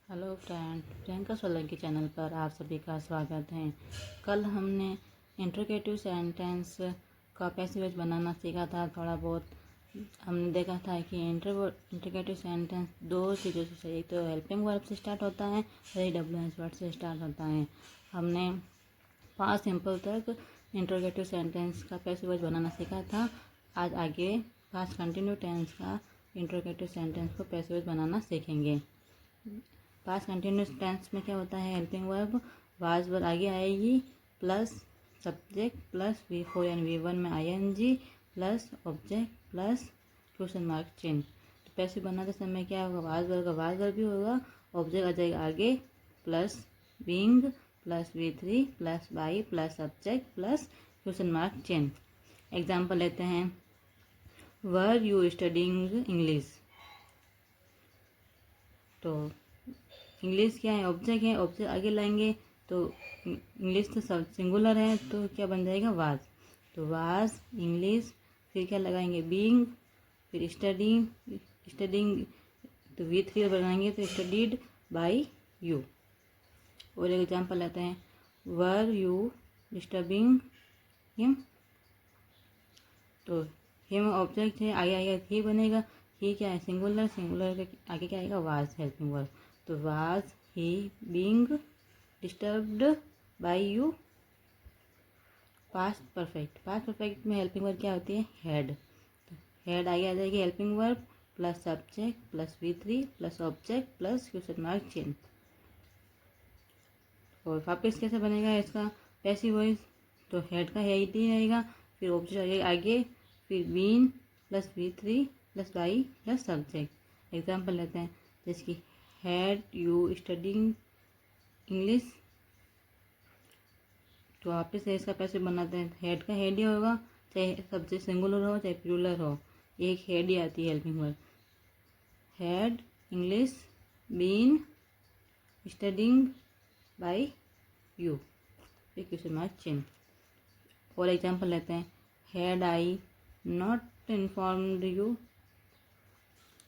Hello friend, Priyanka Solanki channel पर आप सभी का स्वागत है। कल हमने इंट्रोगेटिव सेंटेंस का पैसिव वॉइस बनाना सीखा था। थोड़ा बहुत हमने देखा था कि इंट्रोगेटिव सेंटेंस दो चीज़ों से चाहिए, तो हेल्पिंग वर्ब से स्टार्ट होता है और WH वर्ड से स्टार्ट होता है। हमने 5 सिंपल तक इंट्रोगेटिव सेंटेंस का पैसिव वॉइस बनाना सीखा था। आज आगे 5 कंटिन्यू टेंस का इंट्रोगेटिव सेंटेंस को पैसिव वॉइस बनाना सीखेंगे। पास्ट कंटिन्यूस टेंस में क्या होता है, हेल्पिंग वर्ब वाज वर्ब आगे आएगी प्लस सब्जेक्ट प्लस V4 यानी V1 में ING plus object plus question mark चिन्ह। तो पैसिव बनाते समय क्या होगा, वाज वर्ब का वाज वर्ब भी होगा, ऑब्जेक्ट आ जाएगा आगे plus being plus V3 plus by plus subject plus question mark चिन्ह। एग्जाम्पल लेते हैं, वर यू स्टडिंग इंग्लिश। तो इंग्लिश क्या है, ऑब्जेक्ट है, ऑब्जेक्ट आगे लाएंगे तो इंग्लिश तो सब सिंगुलर है तो क्या बन जाएगा, वाज। तो वाज इंग्लिश, फिर क्या लगाएंगे, बीइंग, फिर स्टडिंग तो V3 बनाएंगे तो स्टडीड बाय यू। और एक एग्जाम्पल लेते हैं, वर यू डिस्टर्बिंग हिम। तो हिम ऑब्जेक्ट है, आगे आएगा ही बनेगा, ही क्या है, सिंगुलर, सिंगुलर के आगे क्या आएगा, वाज हेल्पिंग वर्ब। तो was he being disturbed by you. Past perfect में हेल्पिंग वर्ब क्या होती है, हैड। तो हैड आगे आ जाएगी helping verb plus subject plus V3 plus object plus question mark चिन्ह। और वापस कैसे बनेगा इसका पैसिव वॉइस, तो हेड का हेड ही रहेगा, फिर ऑब्जेक्ट आगे फिर been plus V3 plus by plus subject. Example लेते हैं, जैसे कि हैड यू स्टडिंग इंग्लिश। तो वापस से इसका पैसिव बनाते हैं, हेड का हेड ही होगा, चाहे सब्जेक्ट सिंगुलर हो चाहे प्लूरल हो, एक हेड ही आती है helping verb. Had English been studying by you, फिर क्वेश्चन मार्क चिन्ह। और एग्जाम्पल लेते हैं, had I not informed you.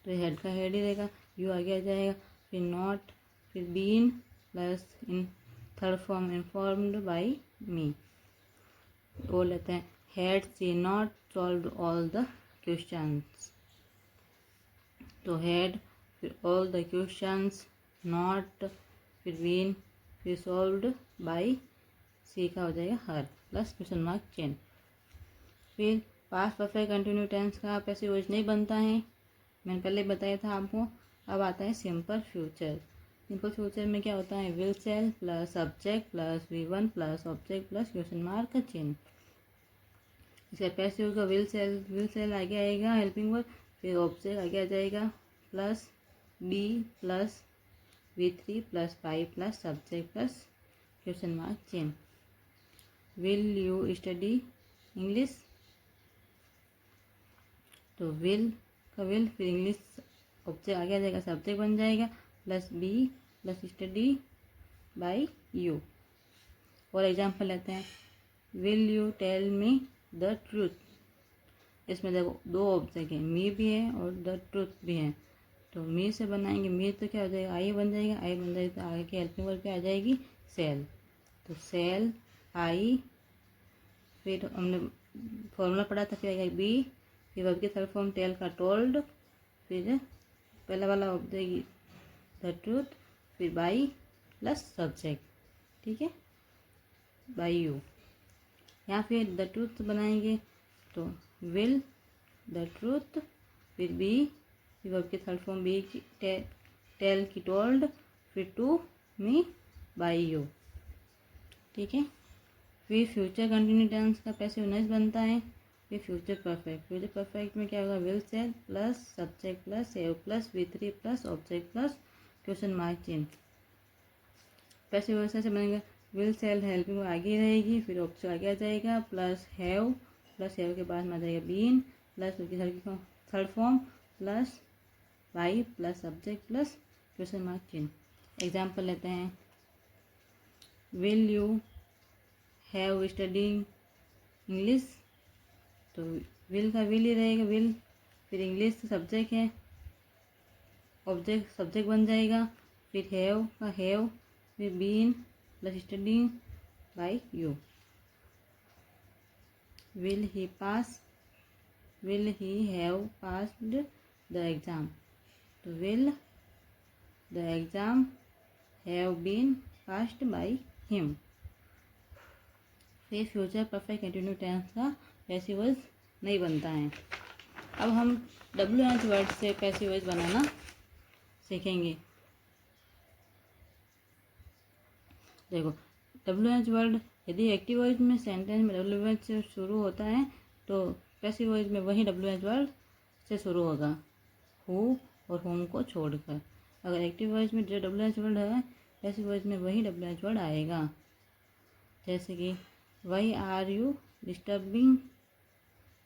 तो हेड का हेड ही रहेगा, यू आगे आ जाएगा, फिर नॉट, फिर been plus in third form informed by me. और लेते हैं, had she not solve all the questions. तो हैड फिर ऑल द क्वेश्चंस, नॉट, फिर बीन, फिर सॉल्व्ड बाय सी का हो जाएगा हर प्लस क्वेश्चन मार्क चिन्ह। फिर पास्ट परफेक्ट कंटिन्यू टेंस का पैसिव वॉइस नहीं बनता है, मैंने पहले बताया था आपको। अब आता है सिंपल फ्यूचर। सिंपल फ्यूचर में क्या होता है, will shall plus subject plus V1 plus object plus question mark का चिन्ह। इसका पैसिव का विल सेल आगे आएगा हेल्पिंग वर्ब, फिर ऑब्जेक्ट आगे आ जाएगा plus be plus V3 plus by plus subject plus question mark चिन्ह। Will you study English. तो विल का विल, फिर इंग्लिश ऑब्जेक्ट आगे आ जाएगा, सब्जेक्ट बन जाएगा plus be plus study by you. और एग्जाम्पल लेते हैं, will you tell me the truth. इसमें देखो दो ऑब्जेक्ट है, मी भी है और द ट्रूथ भी है। तो मी से बनाएंगे, मी तो क्या हो जाएगा, आई बन जाएगा, आई बन जाएगा तो आगे की हेल्पिंग वर्ब क्या आ जाएगी, सेल। तो सेल आई, फिर हमने फॉर्मूला पढ़ा था, फिर आएगा बी, फिर वर्ब की थर्ड फॉर्म टेल का टोल्ड, फिर पहला वाला ऑब्जेक्ट द ट्रूथ, फिर बाई प्लस सब्जेक्ट, ठीक है, बाई यू। या फिर द ट्रूथ बनाएंगे तो विल द ट्रूथ, फिर बी, फिर वर्ब की थर्ड फॉर्म बी की टेल की टोल्ड, फिर टू मी बाई यू, ठीक है। फिर फ्यूचर कंटिन्यू टेंस का पैसिव वॉइस बनता है, फिर फ्यूचर परफेक्ट में क्या होगा, will shall plus subject plus have plus V3 plus object plus question mark चिन्ह। पैसिव वॉइस से बनेगा, विल सेल हेल्पिंग आगे रहेगी, फिर ऑब्जेक्ट आगे आ जाएगा प्लस हैव के बाद में आ जाएगा बीन प्लस उसकी third form plus by plus subject plus question mark चिन्ह। एग्जाम्पल लेते हैं, will you have studying English. तो विल का विल ही रहेगा, विल, फिर इंग्लिश सब्जेक्ट है, ऑब्जेक्ट सब्जेक्ट बन जाएगा, फिर हैव का हैव, फिर been plus studying by you. Will he pass, will he have passed the exam, तो will the exam have been passed by him. फिर फ्यूचर परफेक्ट कंटिन्यू टेंस का passive voice नहीं बनता है। अब हम WH वर्ड से पैसिव वॉइस बनाना सीखेंगे। देखो WH वर्ड यदि एक्टिव वॉइस में सेंटेंस में WH से शुरू होता है तो पैसिव वॉइस में वही WH वर्ड से शुरू होगा, हु और होम को छोड़कर। अगर एक्टिव वॉइस में जो WH वर्ड है पैसिव वॉइस में वही WH वर्ड आएगा। जैसे कि वाई आर यू डिस्टर्बिंग,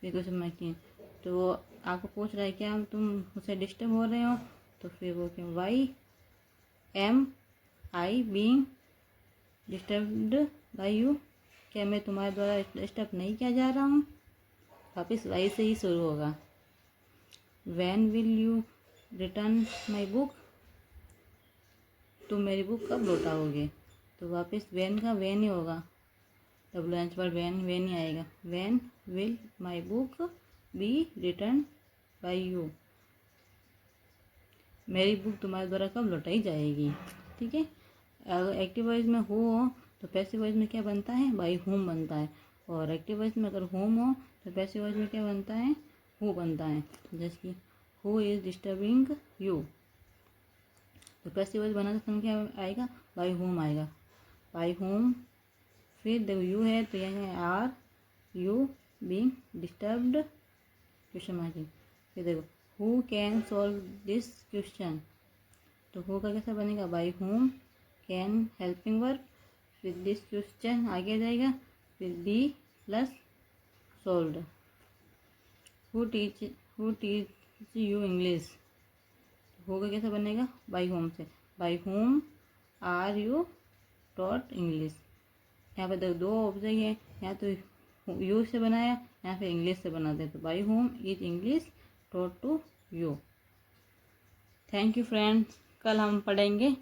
ये क्वेश्चन मार्क की, तो वो आपको पूछ रहा है क्या तुम मुझसे डिस्टर्ब हो रहे हो, तो फिर वो क्या why am I being disturbed by you, क्या मैं तुम्हारे द्वारा डिस्टर्ब नहीं किया जा रहा हूँ, वापस वाई से ही शुरू होगा। When will you return my book, तुम मेरी बुक कब लौटाओगे, तो वापस व्हेन का व्हेन ही होगा, WH वर्ड व्हेन ही आएगा। When will my book be return by you, मेरी बुक तुम्हारे द्वारा कब लौटाई जाएगी। ठीक है। अगर एक्टिव वॉइस में हो तो पैसिव वॉइस में क्या बनता है, बाय होम बनता है। और एक्टिव वॉइस में अगर होम हो तो पैसिव वॉइस में क्या बनता है, हु बनता है। जैसे कि हु इज़ डिस्टर्बिंग यू, तो पैसिव वॉइस बनाते समय क्या आएगा, बाय होम आएगा, बाय होम। फिर देखो यू है तो यहाँ है are you being disturbed question mark. फिर देखो who can solve this question, तो हु का कैसा बनेगा, by whom can helping verb, फिर दिस क्वेश्चन आगे जाएगा, फिर be plus solved. Who teach you English, who का कैसा बनेगा, बाय होम से, bye whom are you taught English. यहाँ पे देखो दो ऑब्जेक्ट है, यहाँ तो यू से बनाया, यहाँ पे इंग्लिश से बनाते हैं, तो by whom is English taught to you. Thank you friends, कल हम पढ़ेंगे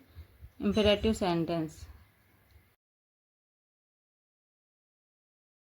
इम्पेरेटिव सेंटेंस।